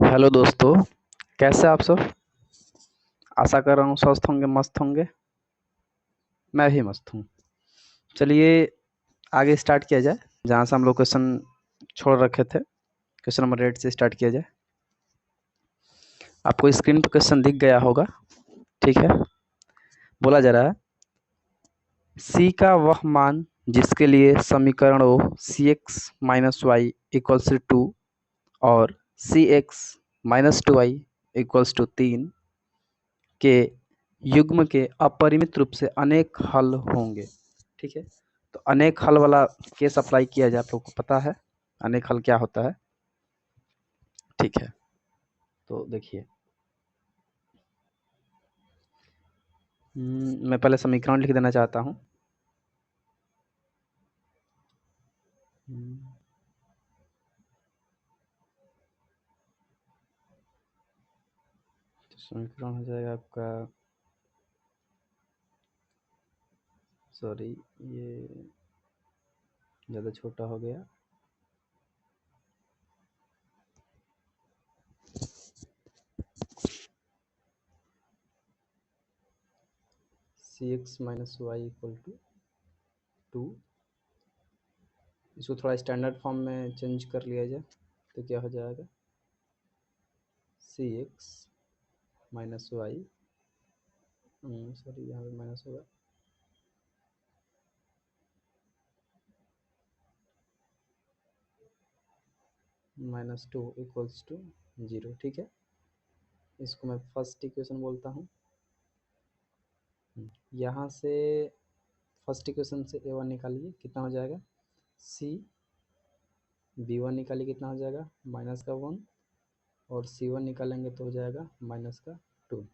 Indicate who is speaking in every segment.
Speaker 1: Hello दोस्तों, कैसे आप सब? आशा कर रहा हूँ स्वस्थ होंगे, मस्त होंगे। मैं भी मस्त हूँ। चलिए आगे स्टार्ट किया जाए, जहाँ से हम लोग क्वेश्चन छोड़ रखे थे। क्वेश्चन नंबर 8 से स्टार्ट किया जाए। आपको स्क्रीन पर क्वेश्चन दिख गया होगा, ठीक है। बोला जा रहा है, सी का वह मान जिसके लिए समीकरणों C X minus Y equals two और C X minus two Y equals two 3 के युग्म के अपरिमित रूप से अनेक हल होंगे। ठीक है, तो अनेक हल वाला केस अप्लाई किया जाए। आप लोग को पता है अनेक हल क्या होता है, ठीक है। तो देखिए, मैं पहले समीकरण लिख देना चाहता हूँ। तो समीकरण हो जाएगा आपका, सॉरी ये ज़्यादा छोटा हो गया। C X minus Y equal to 2, इसको थोड़ा स्टैंडर्ड फॉर्म में चेंज कर लिया जाए तो क्या हो जाएगा, सी एक्स माइनस वाई, सॉरी यहाँ पे माइनस होगा, -2 इक्वल्स टू 0। ठीक है, इसको मैं फर्स्ट इक्वेशन बोलता हूँ। यहाँ से फर्स्ट इक्वेशन से a1 निकालिए, कितना हो जाएगा, c b1 निकालिए, कितना हो जाएगा -1, और c1 निकालेंगे तो हो जाएगा -2।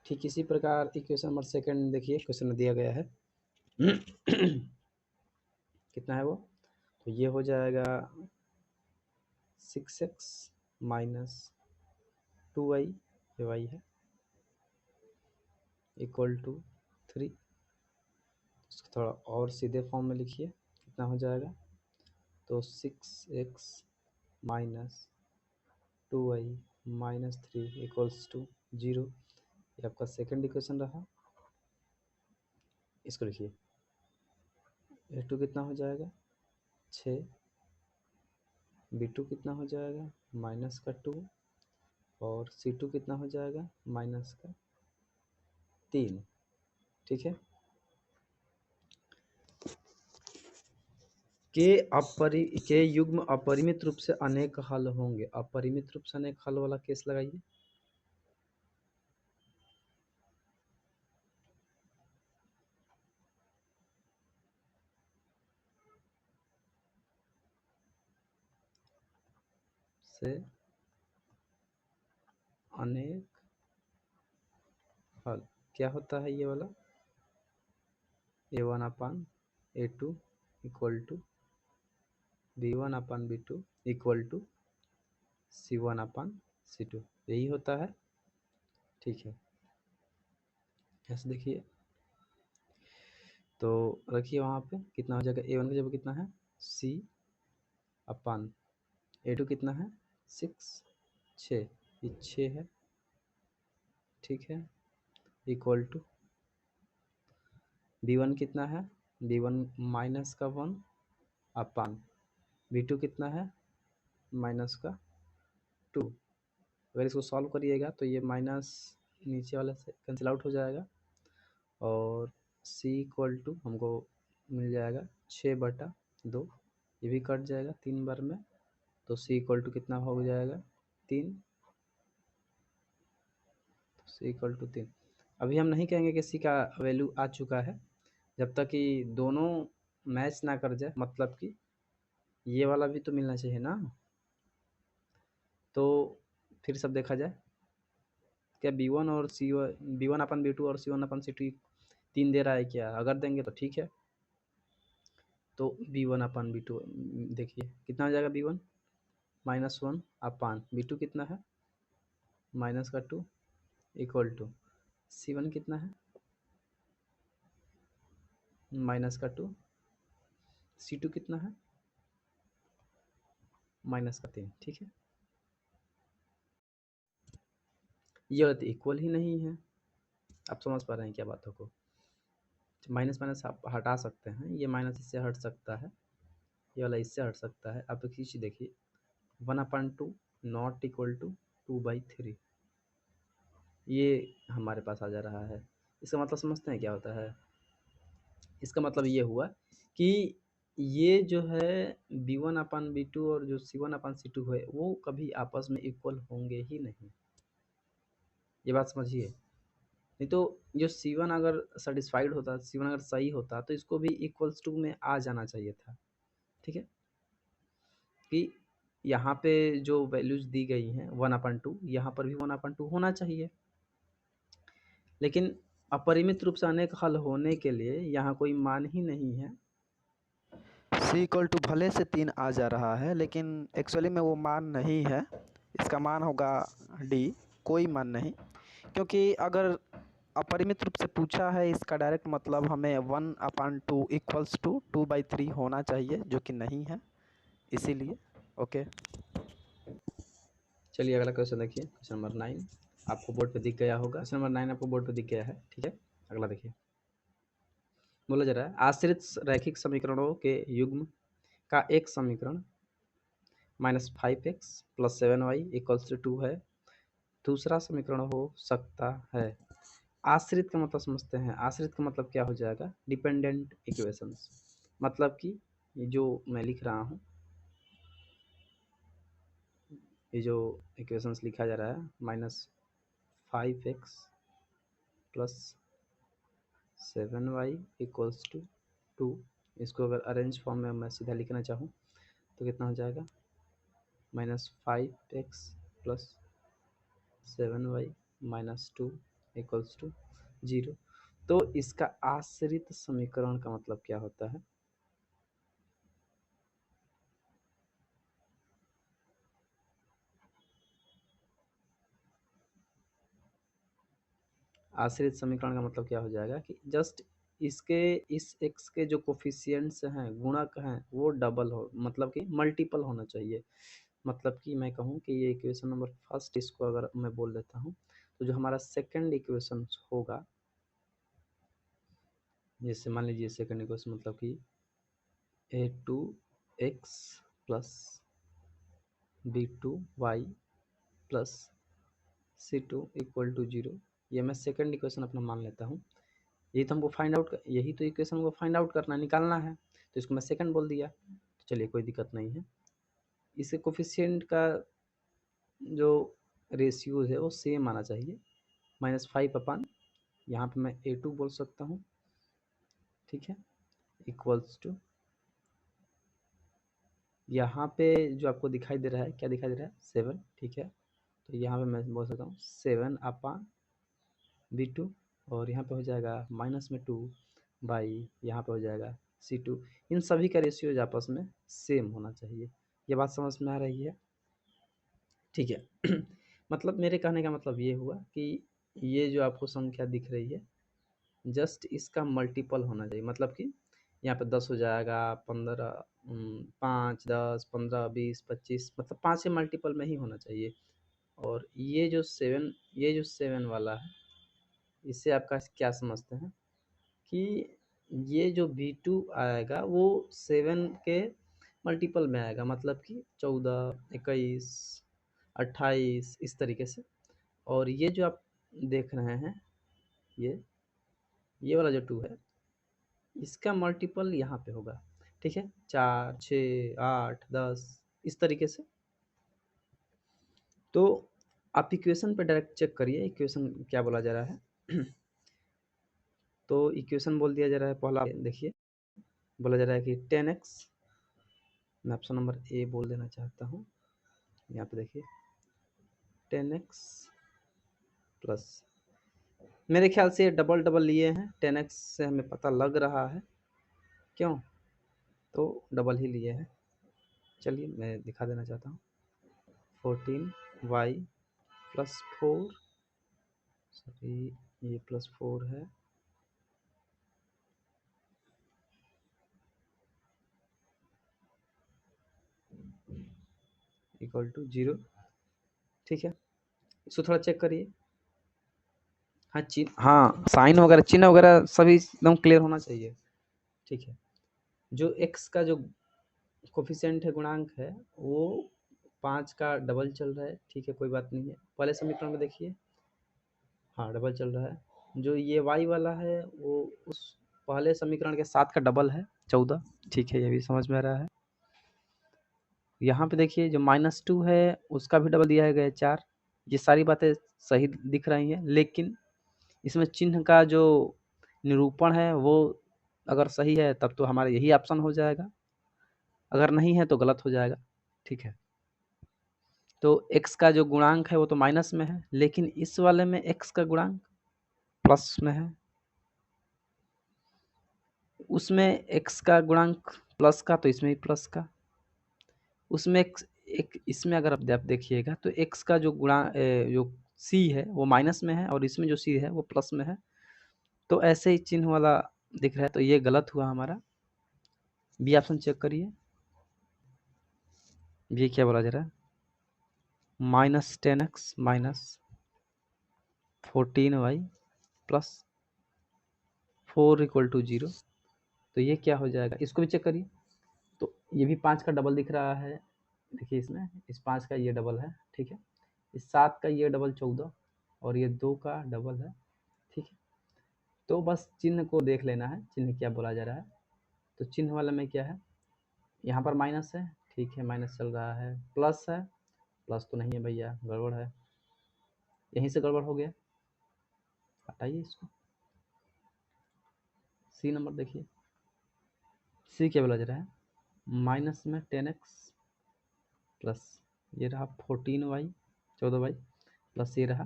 Speaker 1: ठीक इसी प्रकार इक्वेशन नंबर सेकंड देखिए, क्वेश्चन में दिया गया है कितना है वो, तो ये हो जाएगा 6x माइनस 2y, ये y है, इक्वल टू 3। इसको थोड़ा और सीधे फॉर्म में लिखिए, कितना हो जाएगा, तो 6x minus 2y minus 3 equals to 0। ये आपका सेकंड इक्वेशन रहा। इसको लिखिए, a2 कितना हो जाएगा 6, b2 कितना हो जाएगा -2, और c2 कितना हो जाएगा -3। ठीक है, के युग्म अपरिमित रूप से अनेक हल होंगे। अपरिमित रूप से अनेक हल वाला केस लगाइए। से अनेक हल क्या होता है, ये वाला a1/a2 equal to b1/b2 equal to c1/c2, यही होता है। ठीक है, ऐसे देखिए, तो रखिए वहाँ पे, कितना हो जाएगा, a1 का जब कितना है c/a2 कितना है 6 ये 6 है, ठीक है, इक्वल टू b1 कितना है, b1 -1 अपान b2 कितना है -2। अगर इसको सॉल्व करिएगा तो ये माइनस नीचे वाले से कैंसिल आउट हो जाएगा, और c इक्वल टू हमको मिल जाएगा 6/2, ये भी कट जाएगा 3 बार में, तो c इक्वल टू कितना हो जाएगा 3, तो c इक्वल टू 3। अभी हम नहीं कहेंगे कि c का वैल्यू आ चुका है, जब तक कि दोनों मैच ना कर जाए, मतलब कि ये वाला भी तो मिलना चाहिए ना। तो फिर सब देखा जाए, क्या b1 और b1/b2 और c1/c2 3 दे रहा है क्या, अगर देंगे तो ठीक है। तो b1/b2 देखिए कितना हो जाएगा, b1 -1 अपान b2 कितना है -2 इक्वल टू c1 कितना है -2, c2 कितना है -3। ठीक है। ये तो इक्वल ही नहीं है। आप समझ पा रहे हैं क्या बातों को? माइनस माइनस आप हटा सकते हैं, ये माइनस इससे हट सकता है, ये वाला इससे हट सकता है। आप एक चीज़ देखिए, 1/2 नॉट इक्वल टू 2/3, ये हमारे पास आ जा रहा है। इसका मतलब समझते हैं क्या होता है? इसका मतलब ये हुआ कि ये जो है B1/B2 और जो C1/C2 है वो कभी आपस में इक्वल होंगे ही नहीं। ये बात समझिए। नहीं तो जो C1 अगर सेटिस्फाइड होता, C1 अगर सही होता तो इसको भी इक्वल्स टू में आ जाना चाहिए था। ठीक है, कि यहाँ पे जो वैल्यूज दी गई हैं 1/2, यहाँ पर भी 1/2 होना चाहिए। लेकिन अपरिमित रूप से अनेक हल होने के लिए यहाँ कोई मान ही नहीं है।
Speaker 2: C भले से 3 आ जा रहा है, लेकिन एक्चुअली में वो मान नहीं है। इसका मान होगा D, कोई मान नहीं। क्योंकि अगर अपरिमित रूप से पूछा है, इसका डायरेक्ट मतलब हमें 1/2 इक्वल्स टू 2/3 होना चाहिए, जो कि नहीं है, इसीलिए। ओके,
Speaker 1: चलिए अगला क्वेश्चन देखिए, क्वेश्चन नंबर 9 आपको बोर्ड पे दिख गया होगा। क्वेश्चन नंबर 9 आपको बोर्ड पे दिख गया है। ठीक है, अगला देखिए, बोला जा रहा है आश्रित रैखिक समीकरणों के युग्म का एक समीकरण -5x + 7y = 2 है। दूसरा समीकरण हो सकता है। आश्रित का मतलब समझते हैं। आश्रित का मतलब क्या हो जाएगा? Dependent equations. मतलब कि ये जो मैं लिख रहा हूँ, ये जो इक्वेशंस लिखा जा रहा है -5x + 7y = 2, इसको अगर अरेंज फॉर्म में मैं सीधा लिखना चाहूँ तो कितना हो जाएगा? -5x + 7y - 2 = 0। तो इसका आश्रित समीकरण का मतलब क्या होता है? आश्रित समीकरण का मतलब क्या हो जाएगा कि जस्ट इसके इस x के जो कोफिशिएंट्स हैं, गुणक हैं, वो डबल हो, मतलब कि मल्टीपल होना चाहिए। मतलब कि मैं कहूँ कि ये इक्वेशन नंबर फर्स्ट, इसको अगर मैं बोल देता हूँ तो जो हमारा सेकंड इक्वेशन होगा, जैसे मान लीजिए सेकंड इक्वेशन मतलब कि a2x + b2y + c2 = 0, ये मैं सेकंड इक्वेशन अपना मान लेता हूँ। यही तो हमको फाइंड आउट, यही तो इक्वेशन को फाइंड आउट करना, निकालना है, तो इसको मैं सेकंड बोल दिया। तो चलिए कोई दिक्कत नहीं है। इसके कोफिशिएंट का जो रेशियोज है वो सेम आना चाहिए। -5 यहाँ पे मैं a2 बोल सकता हूँ। ठीक है, इक्वल्स टू यहाँ पे जो आपको दिखाई दे रहा है, क्या दिखाई दे रहा है? 7। ठीक है, तो यहाँ पे मैं बोल सकता हूँ 7/b2, और यहाँ पे हो जाएगा -2 बाई, यहाँ पे हो जाएगा c2। इन सभी का रेशियोज आपस में सेम होना चाहिए। ये बात समझ में आ रही है? ठीक है। मतलब मेरे कहने का मतलब ये हुआ कि ये जो आपको संख्या दिख रही है, जस्ट इसका मल्टीपल होना चाहिए। मतलब कि यहाँ पे 10 हो जाएगा, 15, 5, 10, 15, 20, 25, मतलब 5 के मल्टीपल में ही होना चाहिए। और ये जो 7 वाला है, इससे आपका क्या समझते हैं कि ये जो B2 आएगा वो 7 के मल्टीपल में आएगा, मतलब कि 14, 21, 28, इस तरीके से। और ये जो आप देख रहे हैं, ये वाला जो 2 है, इसका मल्टीपल यहाँ पे होगा। ठीक है, 4, 6, 8, 10, इस तरीके से। तो आप इक्वेशन पे डायरेक्ट चेक करिए, इक्वेशन क्या बोला जा रहा है। तो इक्वेशन बोल दिया जा रहा है, पहला देखिए, बोला जा रहा है कि 10x, मैं ऑप्शन नंबर ए बोल देना चाहता हूँ। यहाँ पे देखिए 10x प्लस, मेरे ख्याल से डबल डबल लिए हैं। 10x से हमें पता लग रहा है, क्यों? तो डबल ही लिए हैं। चलिए मैं दिखा देना चाहता हूँ। 14y + 4, सॉरी ये +4 है, = 0। ठीक है, इसको थोड़ा चेक करिए। हाँ चिन्ह, हाँ साइन वगैरह चिन्ह वगैरह सभी एकदम क्लियर होना चाहिए। ठीक है, जो एक्स का जो कोफिशिएंट है, गुणांक है, वो 5 का डबल चल रहा है। ठीक है, कोई बात नहीं है। पहले समीकरण में देखिए, हाँ डबल चल रहा है। जो ये वाई वाला है वो उस पहले समीकरण के 7 का डबल है, 14। ठीक है, ये भी समझ में आ रहा है। यहाँ पे देखिए जो -2 है उसका भी डबल दिया गया है 4। ये सारी बातें सही दिख रही हैं, लेकिन इसमें चिन्ह का जो निरूपण है वो अगर सही है तब तो हमारा यही ऑप्शन हो जाएगा, अगर नहीं है तो गलत हो जाएगा। ठीक है, तो x का जो गुणांक है वो तो माइनस में है, लेकिन इस वाले में x का गुणांक प्लस में है। उसमें x का गुणांक प्लस का तो इसमें भी प्लस का। उसमें एक इसमें अगर आप देखिएगा तो x का जो जो c है वो माइनस में है और इसमें जो c है वो प्लस में है। तो ऐसे ही चिन्ह वाला दिख रहा है, तो ये गलत हुआ हमारा। बी ऑप्शन चेक करिए, ये क्या बोला जा रहा है, -10x -14y प्लस 4 = 0। तो ये क्या हो जाएगा, इसको भी चेक करिए। तो ये भी 5 का डबल दिख रहा है। देखिए इसमें इस 5 का ये डबल है। ठीक है, इस 7 का ये डबल 14 और ये 2 का डबल है। ठीक है, तो बस चिन्ह को देख लेना है, चिन्ह क्या बोला जा रहा है। तो चिन्ह वाला में क्या है, यहाँ पर माइनस है। ठीक है, माइनस चल रहा है। प्लस है, प्लस तो नहीं है भैया, गड़बड़ है, यहीं से गड़बड़ हो गया, हटाइए इसको। सी नंबर देखिए, सी क्या बोला जा रहा है, माइनस में 10x प्लस ये रहा 14y 14y प्लस ये रहा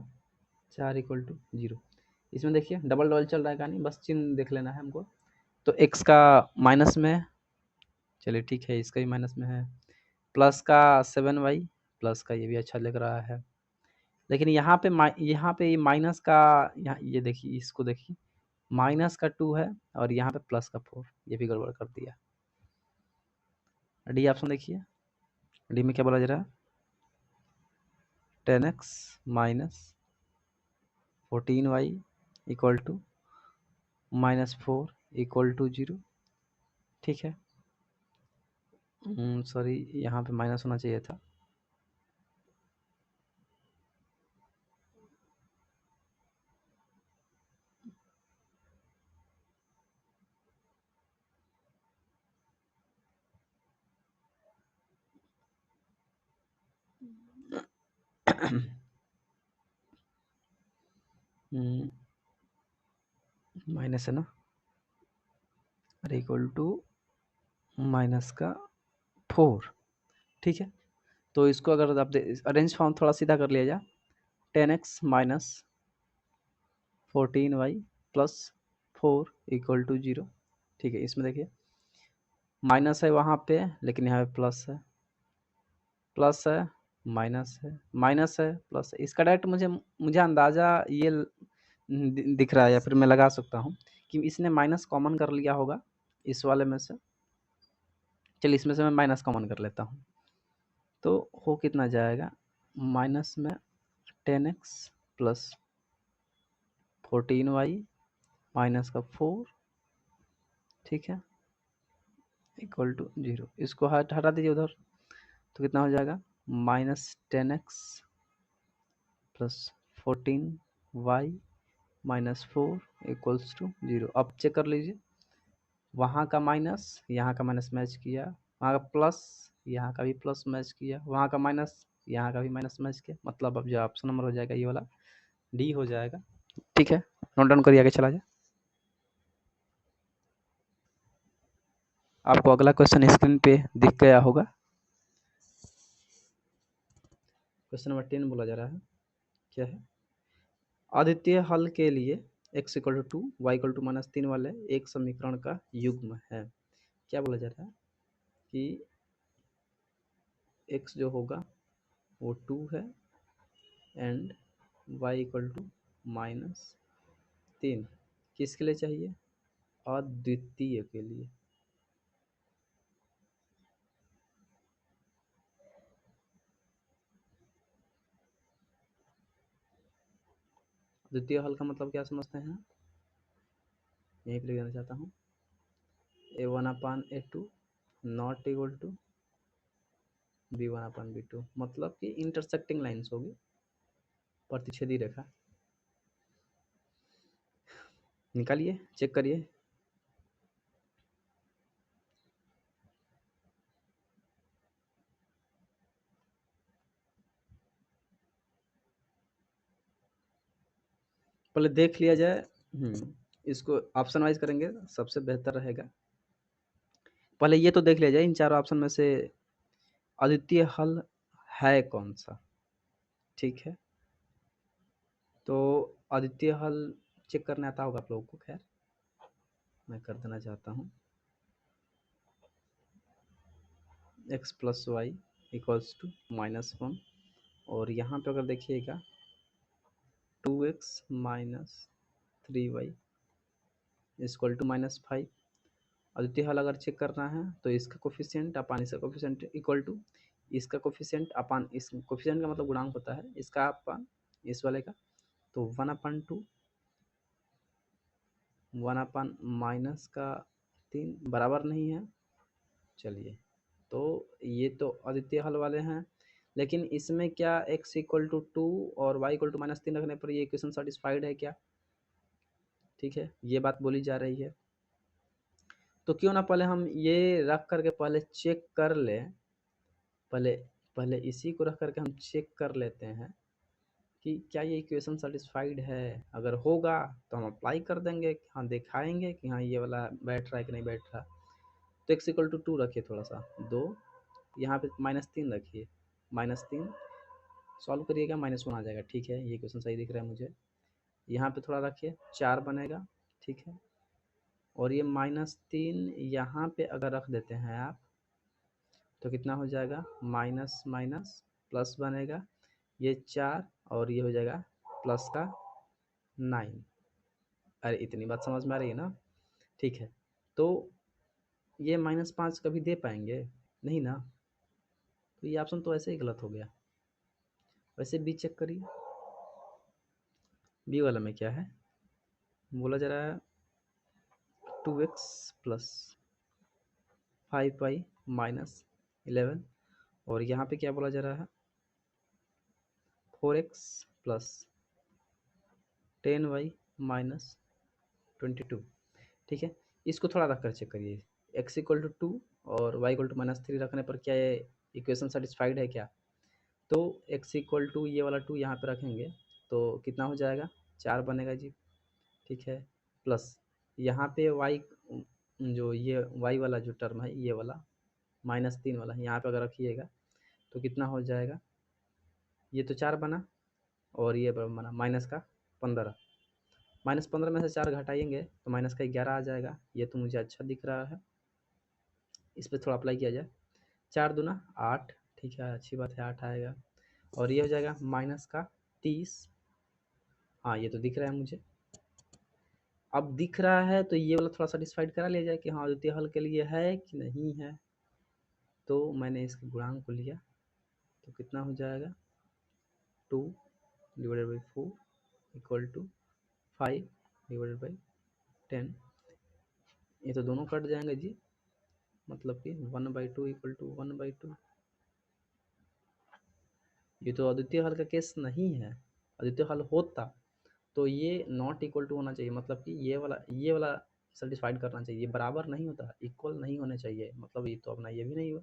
Speaker 1: 4 = 0। इसमें देखिए डबल डबल चल रहा है कहानी, बस चिन्ह देख लेना है हमको। तो x का माइनस में, चलिए ठीक है, इसका भी माइनस में है। प्लस का 7y प्लस का, ये भी अच्छा लग रहा है। लेकिन यहाँ पे ये माइनस का, यहाँ ये देखिए, इसको देखिए, माइनस का 2 है और यहाँ पे प्लस का 4, ये भी गड़बड़ कर दिया। डी ऑप्शन देखिए, डी में क्या बोला जा रहा है, 10x -14y = -4 = 0। ठीक है, सॉरी यहाँ पे माइनस होना चाहिए था। माइनस है ना, अरे इक्वल टू माइनस का 4। ठीक है, तो इसको अगर आप अरेंज फॉर्म थोड़ा सीधा कर लिया जाए, 10x -14y + 4 = 0। ठीक है, इसमें देखिए माइनस है वहाँ पे, लेकिन यहाँ पे प्लस है, प्लस है, माइनस है, माइनस है, प्लस है। इसका डायरेक्ट मुझे अंदाज़ा ये दिख रहा है, या फिर मैं लगा सकता हूँ कि इसने माइनस कॉमन कर लिया होगा इस वाले में से। चलिए इसमें से मैं माइनस कॉमन कर लेता हूँ, तो हो कितना जाएगा, माइनस में 10x + 14y माइनस का 4। ठीक है, = 0। इसको हटा दीजिए उधर, तो कितना हो जाएगा, -10x + 14y -4 = 0। अब चेक कर लीजिए, वहाँ का माइनस यहाँ का माइनस मैच किया, वहाँ का प्लस यहाँ का भी प्लस मैच किया, वहाँ का माइनस यहाँ का भी माइनस मैच किया। मतलब अब जो ऑप्शन नंबर हो जाएगा ये वाला डी हो जाएगा। ठीक है, नोट डाउन करिए, आगे चला जाए। आपको अगला क्वेश्चन स्क्रीन पे दिख गया होगा। क्वेश्चन नंबर 10 बोला जा रहा है, क्या है, अद्वितीय हल के लिए x = 2 y = -3 वाले एक समीकरण का युग्म है। क्या बोला जा रहा है कि x जो होगा वो 2 है एंड y = -3, किसके लिए चाहिए, अद्वितीय के लिए। द्वितीय हल का मतलब क्या समझते हैं, यहीं पर लिख देना चाहता हूँ, a1/a2 not equal to b1/b2, मतलब कि इंटरसेक्टिंग लाइन्स होगी, प्रतिच्छेदी रेखा। निकालिए, चेक करिए। पहले देख लिया जाए, इसको ऑप्शन वाइज करेंगे सबसे बेहतर रहेगा। पहले ये तो देख लिया जाए इन चारों ऑप्शन में से अद्वितीय हल है कौन सा, ठीक है। तो अद्वितीय हल चेक करने आता होगा आप लोगों को, खैर मैं कर देना चाहता हूँ। x plus y equals to -1, और यहाँ पे अगर देखिएगा 2x minus 3y equal to -5। अद्वितीय हल अगर चेक करना है तो इसका कोफिशिएंट अपान इसका कोफिशिएंट इक्वल टू इसका कोफिशिएंट अपान इस कोफिशिएंट का मतलब गुणांक होता है, इसका अपान इस वाले का, तो 1/2 1/- -3 बराबर नहीं है। चलिए, तो ये तो अद्वितीय हल वाले हैं, लेकिन इसमें क्या x इक्वल टू 2 और y इक्वल टू -3 रखने पर ये इक्वेशन सेटिस्फाइड है क्या, ठीक है, ये बात बोली जा रही है। तो क्यों ना पहले हम ये रख करके पहले चेक कर लें, पहले इसी को रख करके हम चेक कर लेते हैं कि क्या ये इक्वेशन सेटिस्फाइड है। अगर होगा तो हम अप्लाई कर देंगे, हाँ दिखाएंगे कि हाँ ये वाला बैठ रहा है कि नहीं बैठ रहा। तो x इक्वल टू 2 रखिए, थोड़ा सा 2, यहाँ पे -3 रखिए, -3 सॉल्व करिएगा, -1 आ जाएगा, ठीक है, ये क्वेश्चन सही दिख रहा है मुझे। यहाँ पे थोड़ा रखिए, 4 बनेगा, ठीक है, और ये -3 यहाँ पे अगर रख देते हैं आप तो कितना हो जाएगा, माइनस माइनस प्लस बनेगा, ये 4 और ये हो जाएगा प्लस का 9। अरे इतनी बात समझ में आ रही है ना, ठीक है। तो ये -5 कभी दे पाएंगे नहीं ना, तो ये ऑप्शन तो ऐसे ही गलत हो गया। वैसे बी चेक करिए, बी वाला में क्या है, बोला जा रहा है 2x प्लस 5y माइनस 11, और यहाँ पे क्या बोला जा रहा है 4x प्लस 10y माइनस 22, ठीक है। इसको थोड़ा रख कर चेक करिए, x इक्वल टू 2 और y इक्वल टू -3 रखने पर क्या ये इक्वेशन सेटिस्फाइड है क्या। तो x इक्वल टू ये वाला 2 यहाँ पे रखेंगे तो कितना हो जाएगा, 4 बनेगा जी, ठीक है, प्लस यहाँ पे y जो ये y वाला जो टर्म है ये वाला -3 वाला यहाँ पे अगर रखिएगा तो कितना हो जाएगा, ये तो 4 बना और ये बना -15, -15 में से 4 घटाएंगे तो -11 आ जाएगा। ये तो मुझे अच्छा दिख रहा है, इस पर थोड़ा अप्लाई किया जाए, 4 दूना 8, ठीक है, अच्छी बात है, 8 आएगा, और ये हो जाएगा -30। हाँ ये तो दिख रहा है मुझे, अब दिख रहा है तो ये वाला थोड़ा सेटिस्फाइड करा लिया जाए कि हाँ द्वितीय हल के लिए है कि नहीं है। तो मैंने इसके गुणांक को लिया तो कितना हो जाएगा, 2 divided by 4 equal to 5 divided by 10, ये तो दोनों कट जाएंगे जी, मतलब कि 1/2 इक्वल टू 1/2। ये तो अद्वितीय हल का केस नहीं है, अद्वितीय हल होता तो ये नॉट इक्वल टू होना चाहिए, मतलब कि ये वाला सेटिस्फाइड करना चाहिए, ये बराबर नहीं होता, इक्वल नहीं होने चाहिए, मतलब ये तो अपना ये भी नहीं हुआ।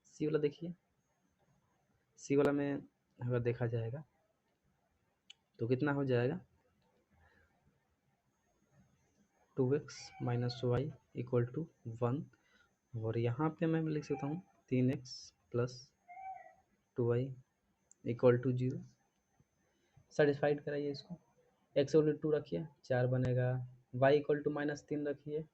Speaker 1: सी वाला देखिए, सी वाला में अगर देखा जाएगा तो कितना हो जाएगा, 2x minus Y equal to 1, और यहाँ पे मैं लिख सकता हूँ 3x plus 2y equal to 0। Satisfied कराइए इसको, x इक्वल टू 2 रखिए, 4 बनेगा, y इक्वल टू -3 रखिए,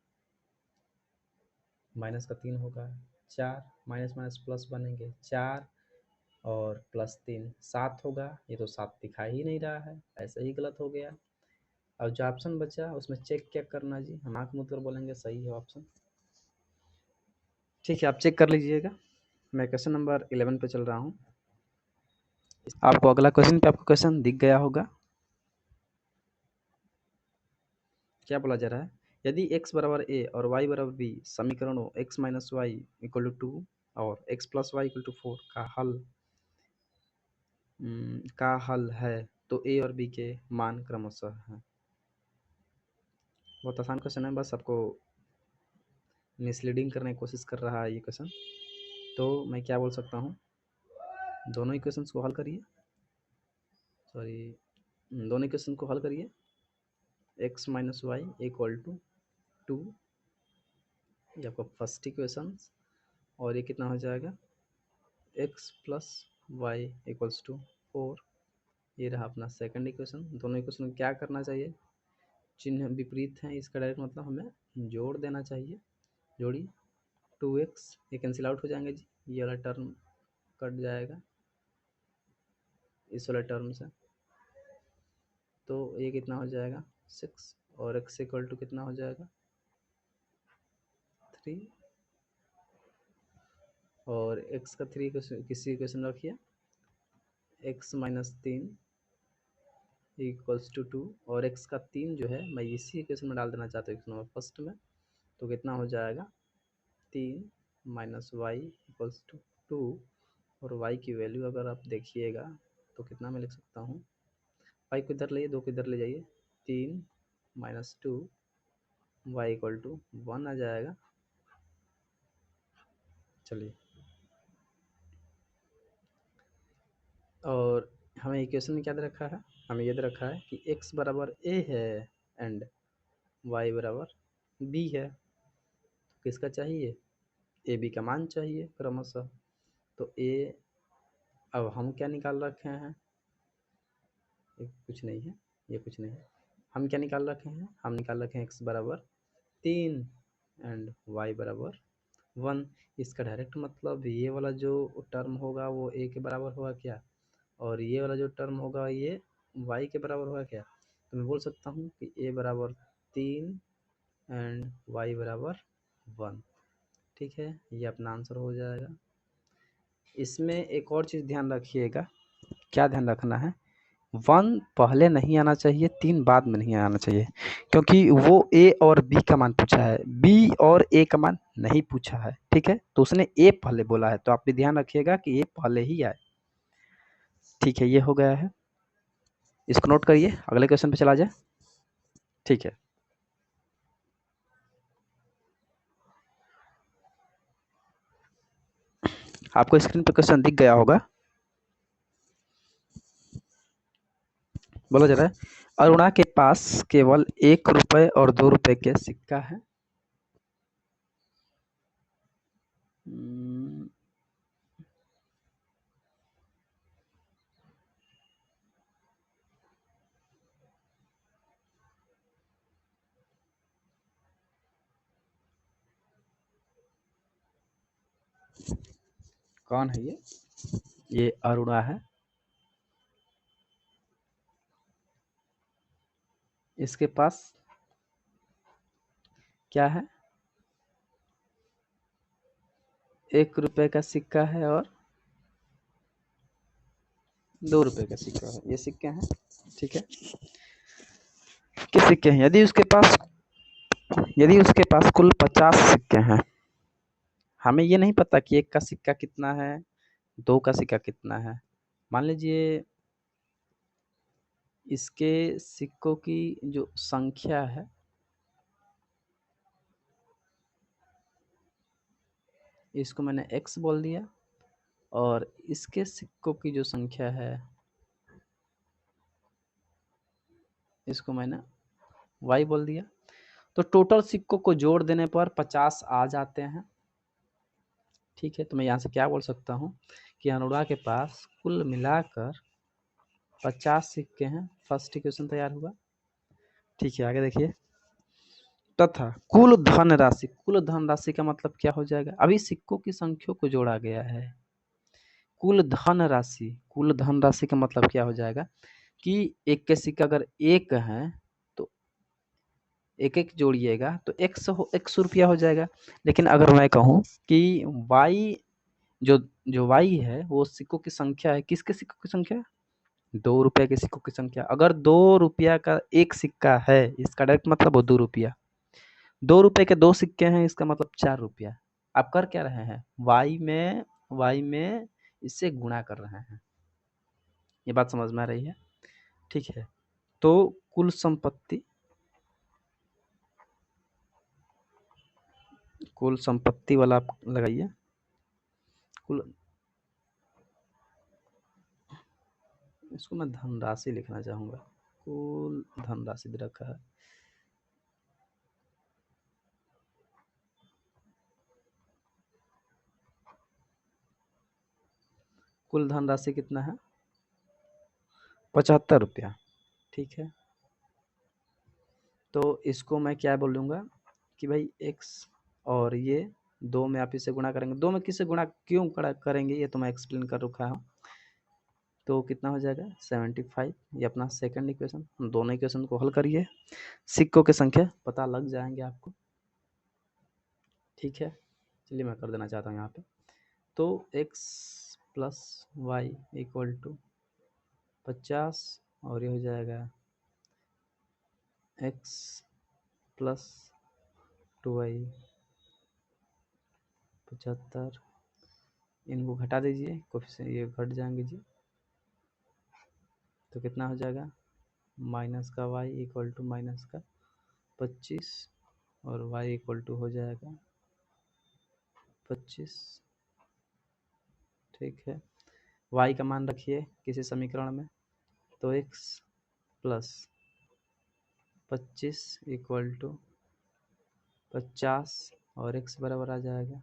Speaker 1: माइनस का 3 होगा, 4 माइनस माइनस प्लस बनेंगे, 4 और +3 7 होगा, ये तो 7 दिखाई ही नहीं रहा है, ऐसे ही गलत हो गया। अब जो ऑप्शन बचा उसमें चेक क्या करना जी, हम आँख मूंद कर बोलेंगे सही है ऑप्शन, ठीक है, आप चेक कर लीजिएगा। मैं क्वेश्चन नंबर 11 पे चल रहा हूँ, आपको अगला क्वेश्चन पे आपको क्वेश्चन दिख गया होगा। क्या बोला जा रहा है, यदि x बराबर a और y बराबर b समीकरणों x minus Y equal to 2 और x plus y equal to 4 का हल है तो a और b के मान क्रमशः हैं। बहुत आसान क्वेश्चन है, बस आपको मिसलीडिंग करने की कोशिश कर रहा है ये क्वेश्चन। तो मैं क्या बोल सकता हूँ, दोनों इक्वेशंस को हल करिए, दोनों इक्वेशन को हल करिए। x minus Y equal to 2, ये आपका फर्स्ट इक्वेशन, और ये कितना हो जाएगा x plus y equals to 4, ये रहा अपना सेकंड इक्वेशन। दोनों इक्वेशन को क्या करना चाहिए, चिन्ह विपरीत हैं, इसका डायरेक्ट मतलब हमें जोड़ देना चाहिए। जोड़ी 2x, ये कैंसिल आउट हो जाएंगे जी, ये वाला टर्म कट जाएगा इस वाले टर्म से, तो ये कितना हो जाएगा 6, और x इक्वल टू कितना हो जाएगा 3, और x का 3 किसी इक्वेशन रखिए, x माइनस 3 इक्वल्स टू 2, और x का 3 जो है मैं इसी इक्वेशन में डाल देना चाहता हूँ नंबर फर्स्ट में, तो कितना हो जाएगा 3 माइनस वाई इक्वल्स टू 2, और y की वैल्यू अगर आप देखिएगा तो कितना मैं लिख सकता हूँ, y को इधर लाइए, 2 को इधर ले जाइए, 3 माइनस 2 वाई इक्वल टू 1 आ जाएगा। चलिए, और हमें इक्वेशन में क्या दे रखा है, हमें ये दे रखा है कि x बराबर a है एंड y बराबर b है, तो किसका चाहिए, ए बी का मान चाहिए क्रमशः। तो a, अब हम क्या निकाल रखे हैं, कुछ नहीं है, ये कुछ नहीं है, हम क्या निकाल रखे हैं, हम निकाल रखे हैं x बराबर 3 एंड y बराबर 1। इसका डायरेक्ट मतलब ये वाला जो टर्म होगा वो a के बराबर होगा क्या, और ये वाला जो टर्म होगा ये y के बराबर होगा क्या। तो मैं बोल सकता हूँ कि a बराबर 3 एंड y बराबर 1। ठीक है, ये अपना आंसर हो जाएगा। इसमें एक और चीज़ ध्यान रखिएगा, क्या ध्यान रखना है, 1 पहले नहीं आना चाहिए, 3 बाद में नहीं आना चाहिए, क्योंकि वो a और b का मान पूछा है, b और a का मान नहीं पूछा है। ठीक है, तो उसने a पहले बोला है, तो आप भी ध्यान रखिएगा कि a पहले ही आए। ठीक है, ये हो गया है, इसको नोट करिए, अगले क्वेश्चन पे चला जाए। ठीक है, आपको स्क्रीन पे क्वेश्चन दिख गया होगा, बोला जा रहा है अरुणा के पास केवल 1 रुपए और 2 रुपए के सिक्का है। कौन है ये अरुणा है, इसके पास क्या है, 1 रुपए का सिक्का है और 2 रुपए का सिक्का है, ये सिक्के हैं। ठीक है, किस सिक्के हैं, यदि उसके पास कुल 50 सिक्के हैं, हमें ये नहीं पता कि 1 का सिक्का कितना है, 2 का सिक्का कितना है। मान लीजिए इसके सिक्कों की जो संख्या है, इसको मैंने x बोल दिया, और इसके सिक्कों की जो संख्या है इसको मैंने y बोल दिया। तो टोटल सिक्कों को जोड़ देने पर 50 आ जाते हैं। ठीक है, तो मैं यहाँ से क्या बोल सकता हूँ कि अनुराग के पास कुल मिलाकर 50 सिक्के हैं। फर्स्ट इक्वेशन तैयार हुआ। ठीक है, आगे देखिए, तथा कुल धनराशि का मतलब क्या हो जाएगा, अभी सिक्कों की संख्या को जोड़ा गया है। कुल धनराशि का मतलब क्या हो जाएगा कि एक के सिक्का अगर 1 है तो एक एक जोड़िएगा तो 100 रुपया हो जाएगा। लेकिन अगर मैं कहूँ कि y जो y है वो सिक्कों की संख्या है, किसके सिक्कों की संख्या, ₹2 के सिक्कों की संख्या, अगर ₹2 का एक सिक्का है, इसका डायरेक्ट मतलब वो ₹2। ₹2 के 2 सिक्के हैं, इसका मतलब ₹4। आप कर क्या रहे हैं? y में इससे गुणा कर रहे हैं। ये बात समझ में आ रही है? ठीक है। तो कुल संपत्ति वाला आप लगाइए। कुल इसको मैं धनराशि लिखना चाहूँगा। कुल धनराशि दे रखा है। कुल धनराशि कितना है? ₹75। ठीक है। तो इसको मैं क्या बोलूँगा कि भाई x, और ये 2 में आप इसे गुणा करेंगे। 2 में किससे गुणा क्यों करेंगे ये तो मैं एक्सप्लेन कर रखा हूँ। तो कितना हो जाएगा? 75। ये अपना सेकंड इक्वेशन। दोनों इक्वेशन को हल करिए, सिक्कों की संख्या पता लग जाएंगे आपको। ठीक है, चलिए मैं कर देना चाहता हूँ यहाँ पे। तो x plus y equal to 50, और ये हो जाएगा x प्लस 2y 75। इनको घटा दीजिए, कोफिशिएंट ये घट जाएंगे जी। तो कितना हो जाएगा? माइनस का y इक्वल टू माइनस का 25, और y इक्वल टू हो जाएगा 25। ठीक है, y का मान रखिए किसी समीकरण में। तो x प्लस 25 इक्वल टू 50, और x बराबर आ जाएगा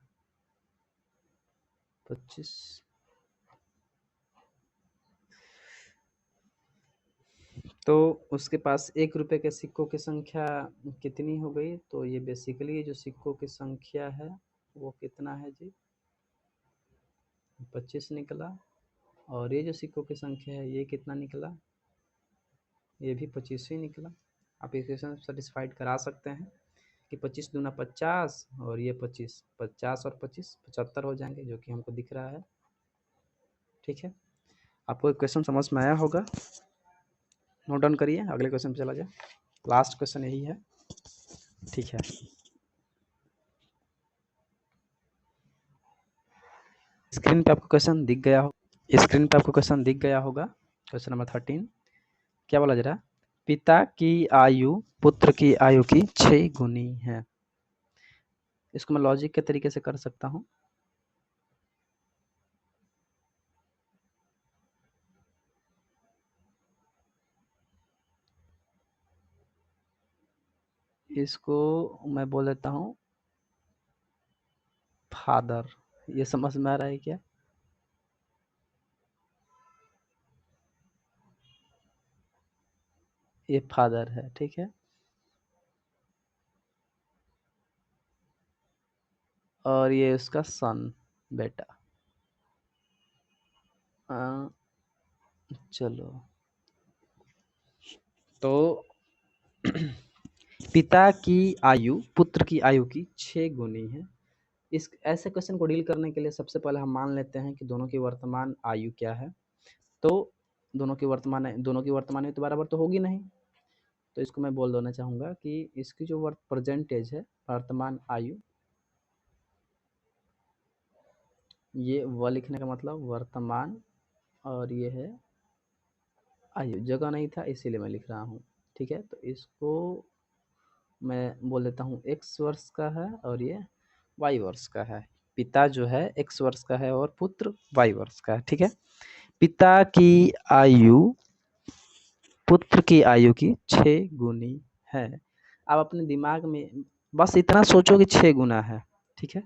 Speaker 1: 25। तो उसके पास ₹1 के सिक्कों की संख्या कितनी हो गई? तो ये बेसिकली जो सिक्कों की संख्या है वो कितना है जी? 25 निकला। और ये जो सिक्कों की संख्या है ये कितना निकला? ये भी 25 ही निकला। आप इक्वेशन सेटिस्फाइड करा सकते हैं कि 25 दूना 50, और ये 25, 50 और 25 75 हो जाएंगे, जो कि हमको दिख रहा है। ठीक है, आपको क्वेश्चन समझ में आया होगा। नोट डाउन करिए, अगले क्वेश्चन पे चला जाए। लास्ट क्वेश्चन यही है। ठीक है, स्क्रीन पे आपको क्वेश्चन दिख गया हो, स्क्रीन पे आपको क्वेश्चन दिख गया होगा। क्वेश्चन नंबर 13 क्या बोला जा रहा है? पिता की आयु पुत्र की आयु की 6 गुनी है। इसको मैं लॉजिक के तरीके से कर सकता हूँ। इसको मैं बोल देता हूँ फादर। ये समझ में आ रहा है क्या? ये फादर है। ठीक है, और ये उसका सन, बेटा। चलो, तो पिता की आयु पुत्र की आयु की 6 गुनी है। इस ऐसे क्वेश्चन को डील करने के लिए सबसे पहले हम मान लेते हैं कि दोनों की वर्तमान आयु क्या है। तो दोनों की वर्तमान आयु तो बराबर तो होगी नहीं। तो इसको मैं बोल देना चाहूँगा कि इसकी जो प्रेजेंट एज है, वर्तमान आयु, ये व लिखने का मतलब वर्तमान, और ये है आयु। जगह नहीं था इसीलिए मैं लिख रहा हूँ। ठीक है, तो इसको मैं बोल देता हूँ x वर्ष का है, और ये y वर्ष का है। पिता जो है x वर्ष का है और पुत्र y वर्ष का है। ठीक है, पिता की आयु पुत्र की आयु की 6 गुनी है। आप अपने दिमाग में बस इतना सोचो कि 6 गुना है। ठीक है,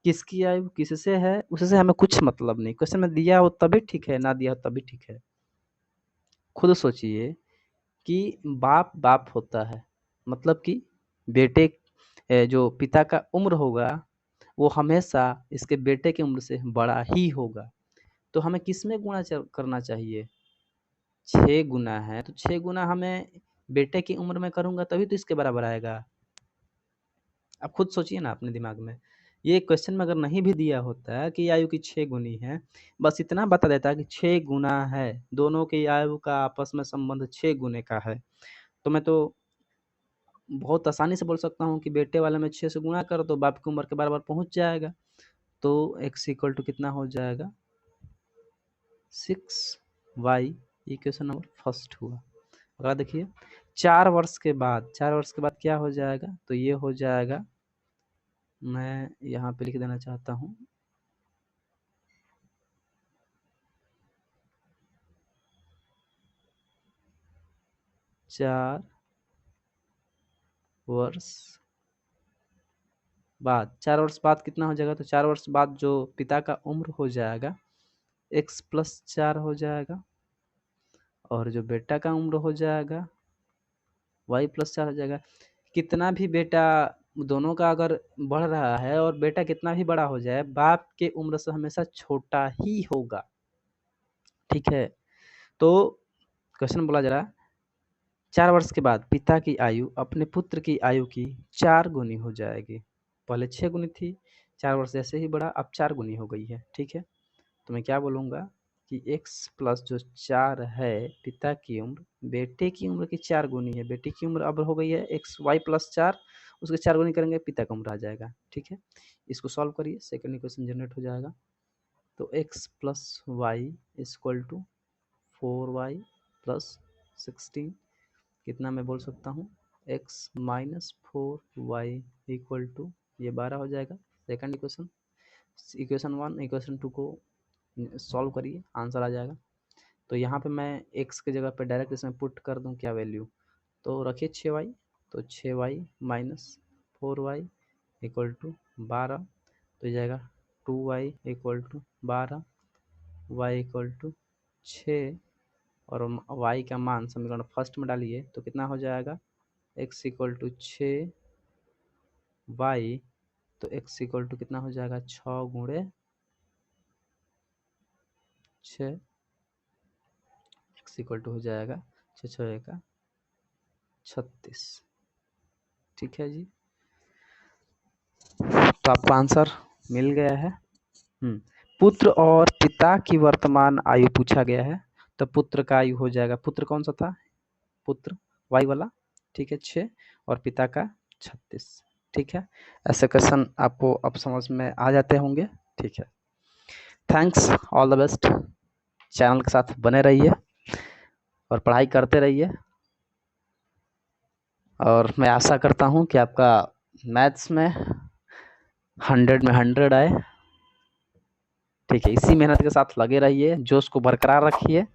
Speaker 1: किसकी आयु किससे है उससे हमें कुछ मतलब नहीं। क्वेश्चन में दिया हो तभी ठीक है, ना दिया हो तभी ठीक है। खुद सोचिए कि बाप बाप होता है, मतलब कि बेटे जो पिता का उम्र होगा वो हमेशा इसके बेटे की उम्र से बड़ा ही होगा। तो हमें किस में गुणा करना चाहिए? 6 गुना है तो 6 गुना हमें बेटे की उम्र में करूँगा तभी तो इसके बराबर आएगा। आप खुद सोचिए ना अपने दिमाग में। ये क्वेश्चन में अगर नहीं भी दिया होता कि आयु की 6 गुनी है, बस इतना बता देता कि 6 गुना है, दोनों की आयु का आपस में संबंध 6 गुने का है, तो मैं तो बहुत आसानी से बोल सकता हूँ कि बेटे वाले में 6 से गुणा कर दो, बाप की उम्र के बराबर पहुँच जाएगा। तो x इक्वल टू कितना हो जाएगा 6y, इक्वेशन नंबर फर्स्ट हुआ। अगला देखिए 4 वर्ष के बाद क्या हो जाएगा, तो ये हो जाएगा, मैं यहाँ पे लिख देना चाहता हूँ 4 वर्ष बाद, 4 वर्ष बाद कितना हो जाएगा, तो 4 वर्ष बाद जो पिता का उम्र हो जाएगा x प्लस 4 हो जाएगा, और जो बेटा का उम्र हो जाएगा y प्लस 4 हो जाएगा। कितना भी बेटा, दोनों का अगर बढ़ रहा है और बेटा कितना भी बड़ा हो जाए, बाप के उम्र से हमेशा छोटा ही होगा, ठीक है। तो क्वेश्चन बोला जा रहा है 4 वर्ष के बाद पिता की आयु अपने पुत्र की आयु की 4 गुनी हो जाएगी। पहले 6 गुनी थी, 4 वर्ष जैसे ही बढ़ा अब 4 गुनी हो गई है, ठीक है। तो मैं क्या बोलूँगा कि x प्लस जो 4 है पिता की उम्र बेटे की उम्र की 4 गुनी है, बेटे की उम्र अब हो गई है x y प्लस 4, उसके 4 गुनी करेंगे पिता का उम्र आ जाएगा, ठीक है। इसको सॉल्व करिए, सेकंड इक्वेशन जनरेट हो जाएगा। तो x plus y equal to 4y plus 16, कितना मैं बोल सकता हूँ x minus 4y equal to ये 12 हो जाएगा। सेकंड इक्वेशन, इक्वेशन 1 इक्वेशन 2 को सॉल्व करिए, आंसर आ जाएगा। तो यहाँ पे मैं x की जगह पे डायरेक्ट इसमें पुट कर दूँ क्या वैल्यू, तो रखिए 6y, तो 6y minus 4y equal to 12, तो ये जाएगा 2y equal to 12, y equal to 6, और y का मान समीकरण फर्स्ट में डालिए तो कितना हो जाएगा x इक्वल टू 6, y, तो x इक्वल टू कितना हो जाएगा 6 गुणे 6, x इक्वल टू हो जाएगा 6 6 का 36, ठीक है जी। तो आपको आंसर मिल गया है। पुत्र और पिता की वर्तमान आयु पूछा गया है, तो पुत्र का आयु हो जाएगा, पुत्र कौन सा था, पुत्र y वाला, ठीक है 6, और पिता का 36, ठीक है। ऐसे क्वेश्चन आपको अब समझ में आ जाते होंगे, ठीक है। Thanks, all the best, channel के साथ बने रहिए और पढ़ाई करते रहिए, और मैं आशा करता हूँ कि आपका मैथ्स में 100 में 100 आए, ठीक है। इसी मेहनत के साथ लगे रहिए, जोश को बरकरार रखिए।